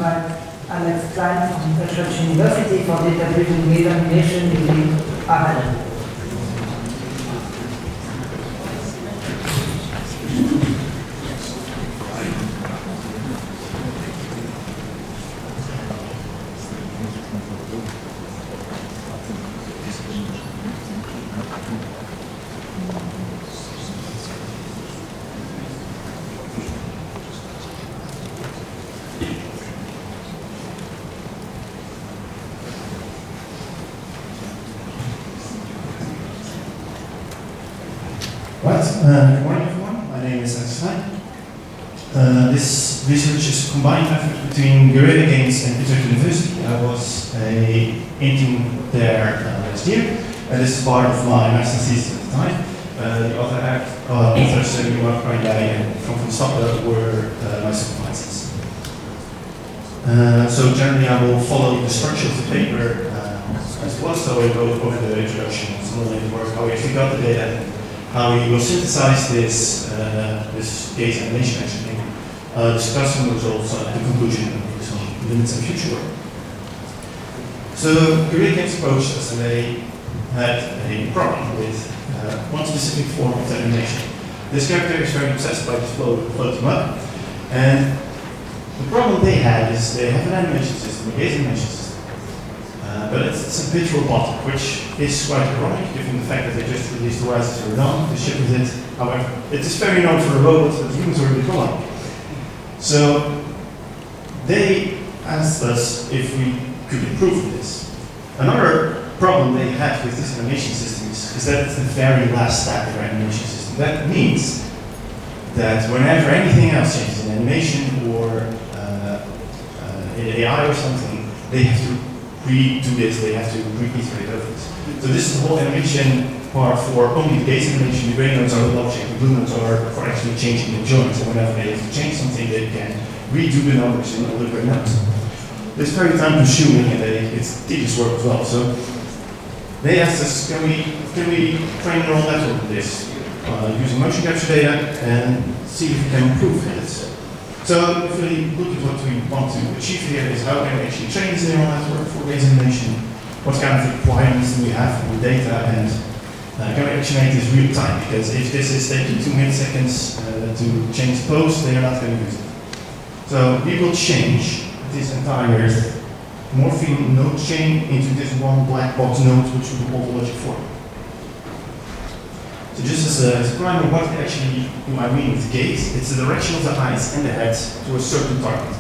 invite Alex Klein from Utrecht University for data-driven examination using Arjen. Good morning everyone, my name is Alex Klein. This research is a combined effort between Guerilla Games and Utrecht University. I was an intern there last year, and this is part of my master's thesis at the time. The other authors, Yumak, Beij, and from Stappen were my supervisors. So generally I will follow the structure of the paper as well, so I will go over the introduction, some of the work, how we actually got the data, how we will synthesize this case animation actually, discuss some results at the conclusion, and some limits and future work. So Guerilla Games approached us and they had a problem with one specific form of animation. This character is very obsessed by this floating mug, and the problem they had is they have an animation system, a gaze animation system. But it's a bit robotic, which is quite ironic given the fact that they just released the Rise of Zerrin, the ship with it. However, it is very known for a robot, but humans are a bit wrong. So they asked us if we could improve this. Another problem they had with this animation system is that it's the very last step of their animation system. That means that whenever anything else changes in animation or in AI or something, they have to redo this, they have to reiterate over this. So this is the whole animation part for only the gaze animation. The gray nodes are the object, the blue nodes are for actually changing the joints, and whenever they have to change something, they can redo the numbers in all the gray nodes. It's very time consuming and it's tedious work as well. So they asked us, can we train a neural network with this using motion capture data and see if we can improve this. So if we look at what we want to achieve here is how can we actually train this neural network for gaze animation, what kind of requirements do we have for the data, and can we actually make this real time, because if this is taking 2 milliseconds to change the pose, they are not going to use it. So we will change this entire morphing node chain into this one black box node which we will call the logic form. So just as a primer, what actually do I mean with gaze? It's the direction of the eyes and the head to a certain target.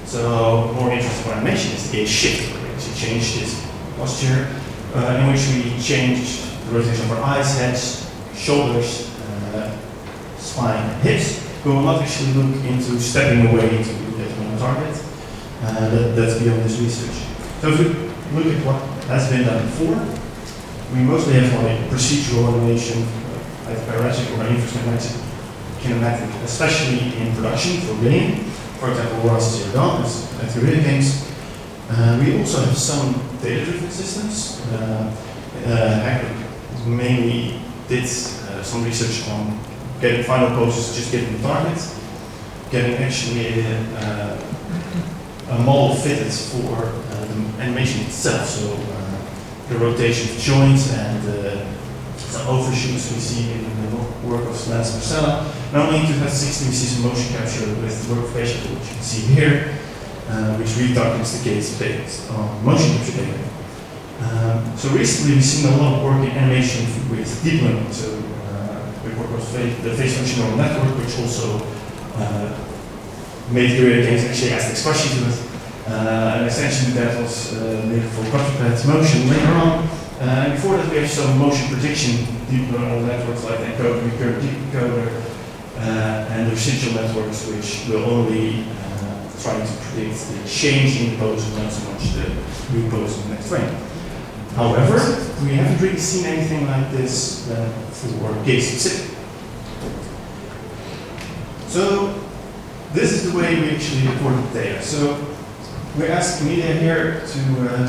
So more interesting for animation is the gaze shift. We actually change this posture in which we change the rotation of our eyes, heads, shoulders, spine, and hips. We will not actually look into stepping away to get on a target. That's beyond this research. So if we look at what has been done before, we mostly have like procedural animation, either parametric or inverse kinematic, especially in production for game. For example, Rise of Zerrin at Guerilla Games. We also have some data-driven systems. Mainly did some research on getting final poses, just getting the target, getting actually a model fitted for the animation itself. So the rotation of joints and some overshoots we see in the work of Lance Marcella. Not only in 2016 we see some motion capture with the work of Beij, which you can see here, which retargets the gaze based on motion capture data. So recently we've seen a lot of work in animation with deep learning. So we work with the face function neural network, which also made Guerilla Games actually ask this question to us. And essentially that was made for quadruped motion later on. Before that we have some motion prediction deep neural networks like the encoder, recurrent decoder, and the residual networks which will only try to predict the change in the pose and not so much the new pose in the next frame. However, we haven't really seen anything like this for gaze specific. So this is the way we actually record the data. So we ask Amelia here to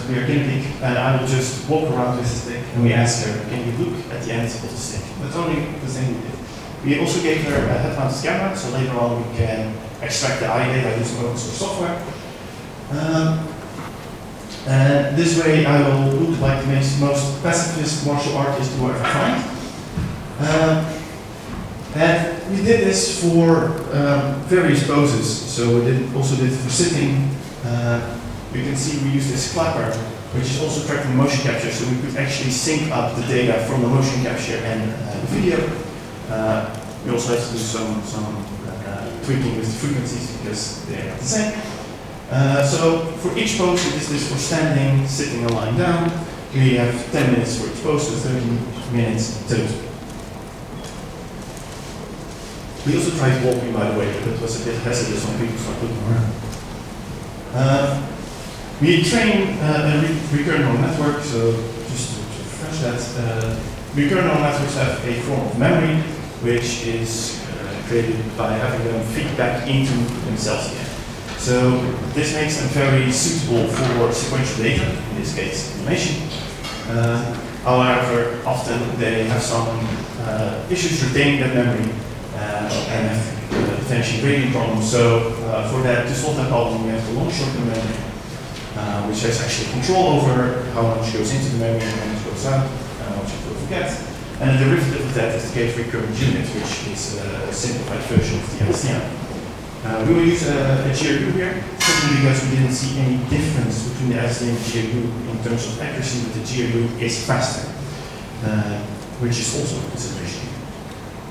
be our guinea pig, and I will just walk around with the stick, and we ask her, can you look at the end of the stick? That's only the thing we did. We also gave her a head-mounted camera, so later on we can extract the eye data using open source software. And this way I will look like the most pacifist martial artist you ever find. And we did this for various poses. So we also did it for sitting. You can see we used this clapper, which is also tracking motion capture, so we could actually sync up the data from the motion capture and the video. We also had to do some tweaking with the frequencies because they are not the same. So for each pose, it is this for standing, sitting, and lying down. We have 10 minutes for each pose, so 30 minutes total. We also tried walking, by the way, but it was a bit hazardous when people start looking around. We train a recurrent neural network, so just to refresh that, recurrent neural networks have a form of memory, which is created by having them feed back into themselves again. So this makes them very suitable for sequential data, in this case animation. However, often they have some issues retaining that memory and have potentially gradient problems. So for that, to solve that problem, we have to long shorten memory, which has actually control over how much goes into the memory and how much goes out, which you will forget. And a derivative of that is the gate recurrent unit, which is a simplified version of the LSTM. We will use a GRU here, simply because we didn't see any difference between the LSTM and GRU in terms of accuracy, but the GRU is faster, which is also a consideration.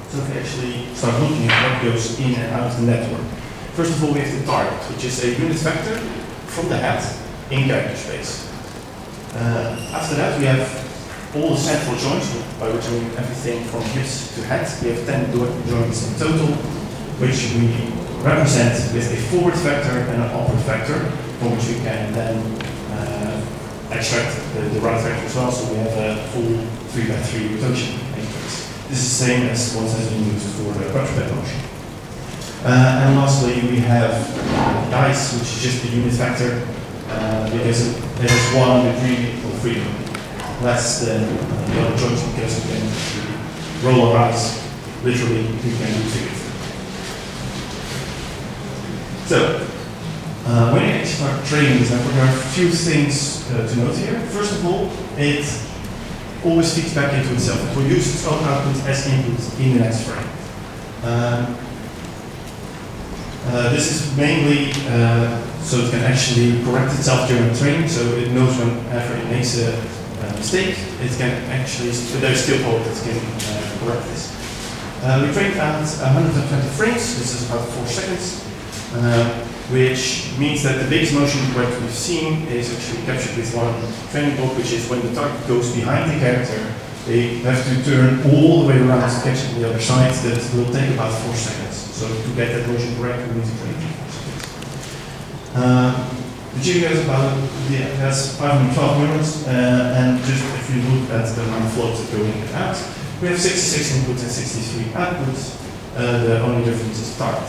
So if we actually start looking at what goes in and out of the network. First of all, we have the target, which is a unit vector from the head in character space. After that, we have all the central joints, by which I mean everything from hips to head. We have 10 joints in total, which we represent with a forward vector and an upward vector, from which we can then extract the right vector as well. So we have a full 3x3 rotation matrix. This is the same as what has been used for the quadruped motion. And lastly, we have dice, which is just the unit vector, because it has 1 degree of freedom, less than the other joints, because we can roll our eyes. Literally, we can do it. So, when you actually start training this network, there are a few things to note here. First of all, it always feeds back into itself. It will use its own output as input in the next frame. This is mainly so it can actually correct itself during training, so it knows whenever it makes a mistake, it can actually, there's still hope that it can correct this. We trained at 120 frames, this is about 4 seconds, which means that the biggest motion correct we've seen is actually captured with one training block, which is when the target goes behind the character, they have to turn all the way around to catch it on the other side. That will take about 4 seconds. So to get that motion correct, we need to train it for 4 seconds. The GPU has 512 neurons, and just if you look at the amount of floats that go in and out, we have 66 inputs and 63 outputs. The only difference is target.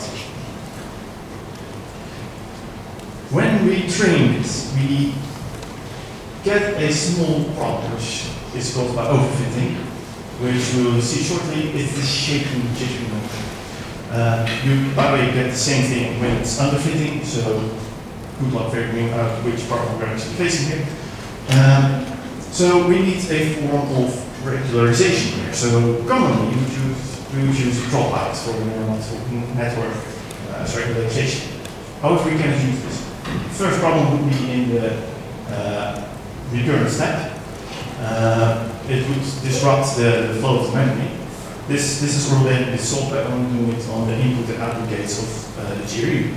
When we train this, we get a small problem, which is caused by overfitting, which we will see shortly. It's the shaking jittery motion. You, by the way, get the same thing when it's underfitting, so good luck figuring out which problem we're actually facing here. So we need a form of regularization here. So commonly we would use dropout for the neural network regularization. However, we cannot use this. First problem would be in the recurrent step. It would disrupt the flow of the memory. This is already solved by only doing it on the input and output gates of the GRU.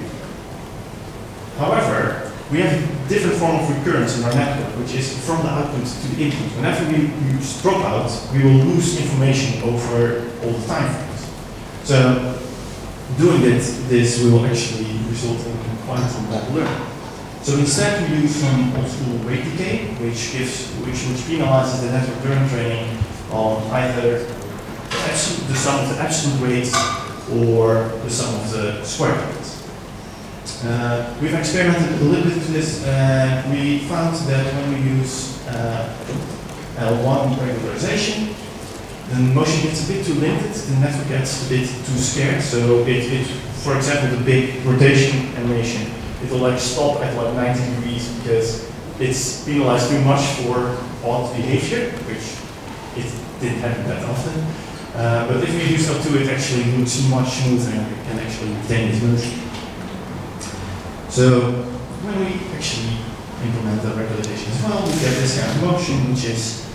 However, we have a different form of recurrence in our network, which is from the output to the input. Whenever we use dropout, we will lose information over all the time frames. So doing this will actually result in quantum bad learning. So instead we use some old school weight decay, which penalizes the network current training on either the sum of the absolute weights or the sum of the square weights. We've experimented a little bit with this, and we found that when we use L1 regularization, the motion gets a bit too limited, the network gets a bit too scarce. So for example, the big rotation animation, it will like stop at like 90 degrees because it's penalized too much for odd behavior, which it didn't happen that often. But if we do so too, it actually looks much smoother and we can actually retain this motion. So when we actually implement the regularization as well, we get this kind of motion which is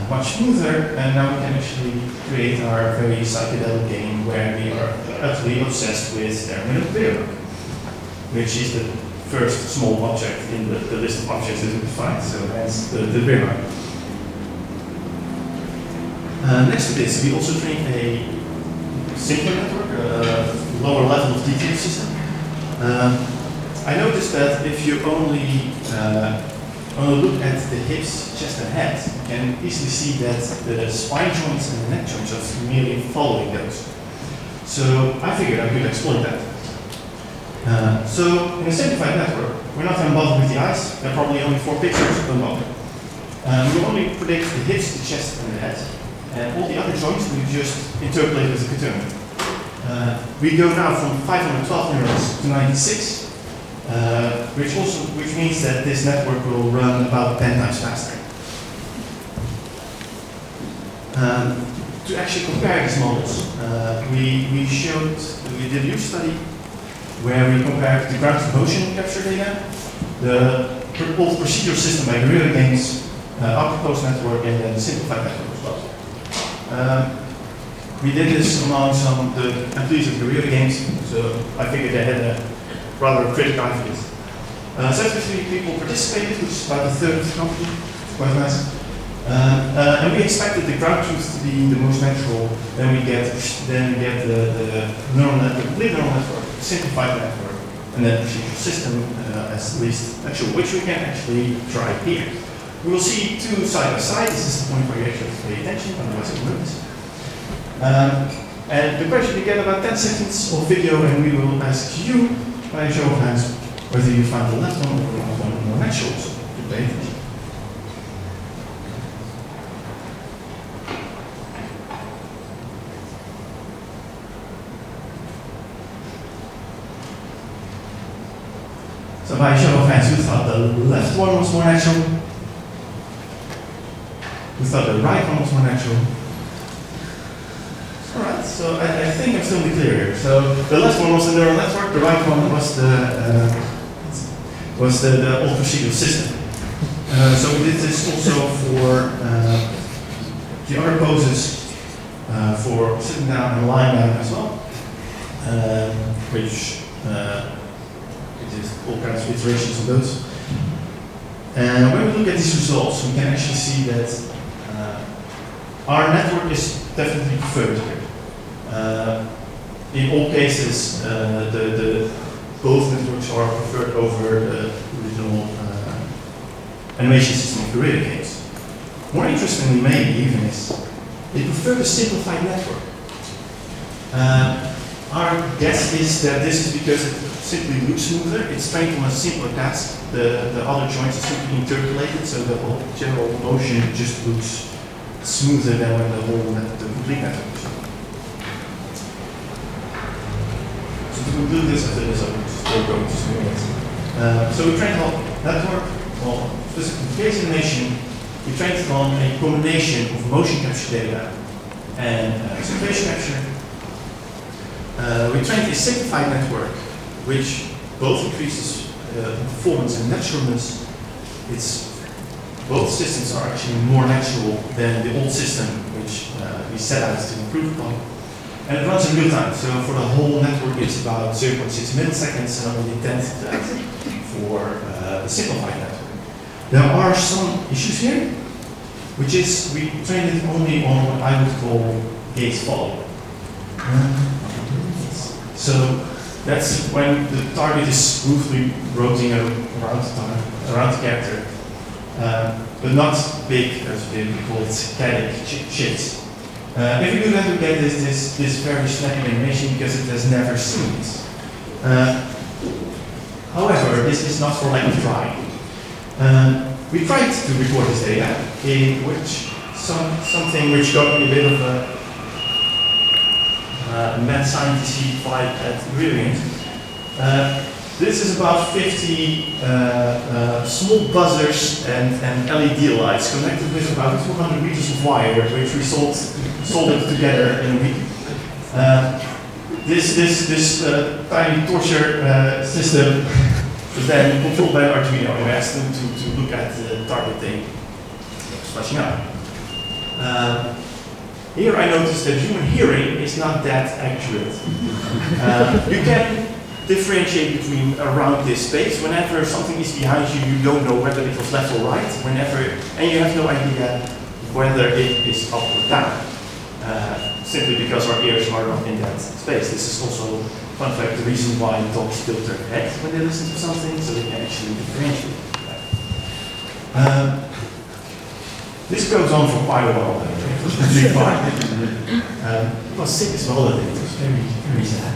much smoother, and now we can actually create our very psychedelic game where we are utterly obsessed with Guerilla, which is the first small object in the list of objects that we define, so hence the Guerilla. Next to this, we also train a simpler network, a lower level of detail system. I noticed that if you only look at the hips, chest and head, you can easily see that the spine joints and the neck joints are merely following those. So I figured I could exploit that. So in a simplified network, we're not going to bother with the eyes. There are probably only 4 pictures per moment. We only predict the hips, the chest and the head. And all the other joints we just interpolate as a quaternion. We go now from 512 neurons to 96. Which means that this network will run about 10 times faster. To actually compare these models, we did a use study where we compared the ground motion capture data, the old procedural system by Guerilla games, our proposed network, and then the simplified network as well. We did this among some of the employees of Guerilla games, so I figured they had a rather critical eye for this. 73 people participated, which is about a third of the company, quite nice. And we expected the ground truth to be the most natural. Then we get the neural network, complete neural network, simplified network, and then procedural system as the least natural, which we can actually try here. We will see 2 side by side. This is the point where you actually have to pay attention, otherwise it moves. And the question, you get about 10 seconds of video, and we will ask you by a show of hands whether you find the left one or the right one more natural. So pay attention. So by a show of hands, who thought the left one was more natural? Who thought the right one was more natural? Alright, so I think I'm still clear here. So the left one was the neural network, the right one was the old procedural system. So we did this also for the other poses, for sitting down and lying down as well, which is all kinds of iterations of those. And when we look at these results, we can actually see that our network is definitely preferred here. In all cases, both networks are preferred over the original animation system of Guerilla games. More interestingly, maybe even is they prefer the simplified network. Our guess is that this is because it simply looks smoother. It's trained on a simpler task. The other joints are simply interpolated, so the whole general motion just looks smoother than when the complete network is. So to conclude this, after this, I will just go to smooth. So we trained on network, well, specific case animation. We trained on a combination of motion capture data and situation capture. We trained a simplified network, which both increases performance and naturalness. Both systems are actually more natural than the old system, which we set out to improve upon. And it runs in real time, so for the whole network it's about 0.6 milliseconds and only 10th of that for the simplified network. There are some issues here, which is we trained it only on what I would call gaze follow. So that's when the target is smoothly rotating around the character, but not big, as we call it, static shifts. If we do that, we get this very snappy animation because it has never seen this. However, this is not for lack of trying. We tried to record this data, in which something which got me a bit of a mad scientist vibe at Recurrent. This is about 50 small buzzers and LED lights connected with about 200 meters of wire, which we soldered together in a week. This tiny torture system is then controlled by an Arduino, and we asked them to look at the target thing that was flashing up. Here I noticed that human hearing is not that accurate. You can differentiate between around this space. Whenever something is behind you, you don't know whether it was left or right. And you have no idea whether it is up or down. Simply because our ears are not in that space. This is also, fun fact, the reason why dogs tilt their head when they listen to something, so they can actually differentiate that. This goes on for quite a while. It was sick as well, it was very sad.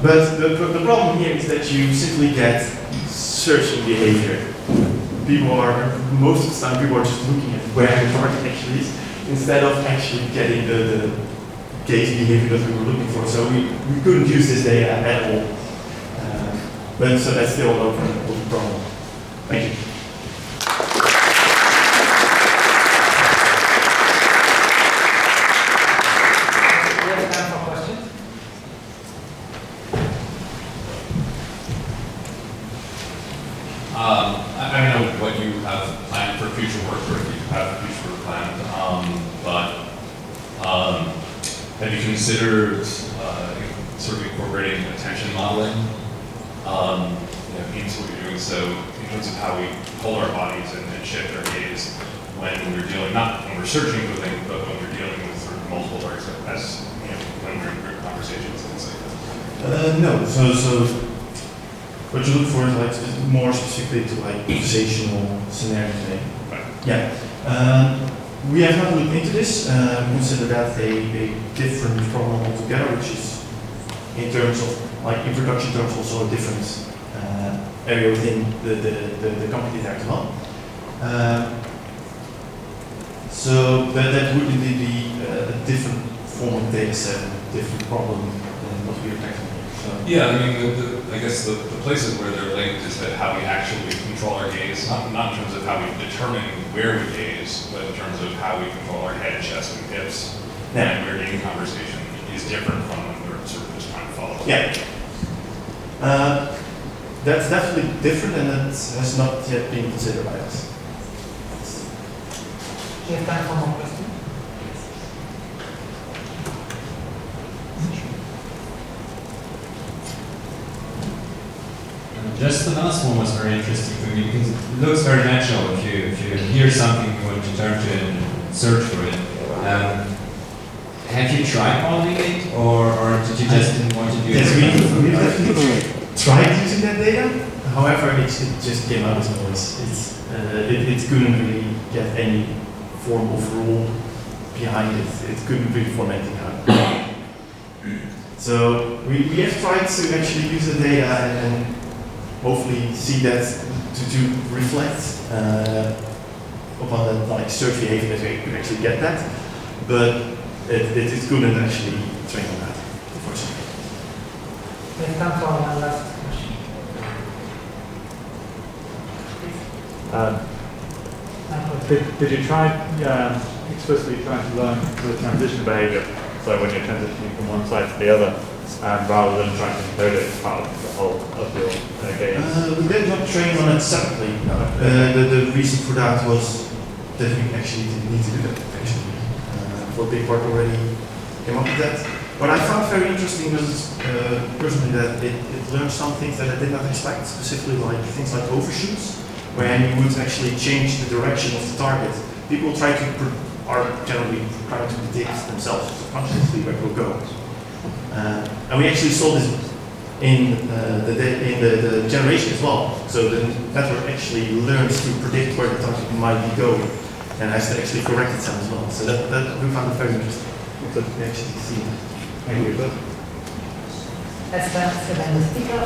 But the problem here is that you simply get searching behavior. Most of the time, people are just looking at where the target actually is, instead of actually getting the gaze behavior that we were looking for. So we couldn't use this data at all. But so that's still an open problem. Thank you. I don't know what you have planned for future work, or if you have future work planned, but have you considered sort of incorporating attention modeling into what you're doing? So in terms of how we hold our bodies and shift our gaze when we're dealing, not when we're searching for things, but when we're dealing with sort of multiple targets, as when we're in group conversations and things like that. No. So what you look for is like more specifically to like conversational scenarios. Right. Yeah. We have not looked into this. We consider that a different problem altogether, which is in terms of like in production terms also a different area within the company there as well. So that would indeed be a different form of data set, a different problem than what we are tackling here. So. Yeah, I mean, I guess the places where they're linked is that how we actually control our gaze, not in terms of how we determine where we gaze, but in terms of how we control our head, chest, and hips. Yeah. And we're in conversation is different from when we're sort of just trying to follow. Yeah. That's definitely different, and that has not yet been considered by us. Do you have time for more questions? Just the last one was very interesting for me because it looks very natural. If you hear something, you want to turn to it and search for it. Have you tried modeling it, or did you just didn't want to do it? Yes, we definitely tried using that data. However, it just came out as noise. It couldn't really get any form of rule behind it. It couldn't really form anything out. So we have tried to actually use the data and hopefully see that to reflect upon that like search behavior that we could actually get that, but it couldn't actually train on that, unfortunately. We have time for one last question. Did you try explicitly trying to learn the transition behavior? So when you're transitioning from one side to the other, rather than trying to encode it as part of the whole of your game? We did not train on it separately. No. The reason for that was that we actually didn't need to do that. Actually, for a big part already came up with that. What I found very interesting was personally that it learned some things that I did not expect, specifically like things like overshoots, where you would actually change the direction of the target. People are generally trying to predict themselves subconsciously where it will go. And we actually saw this in the generation as well. So the network actually learns to predict where the target might be going and has to actually correct itself as well. So that we found it very interesting. So we actually see that. Thank you. That's the sticker.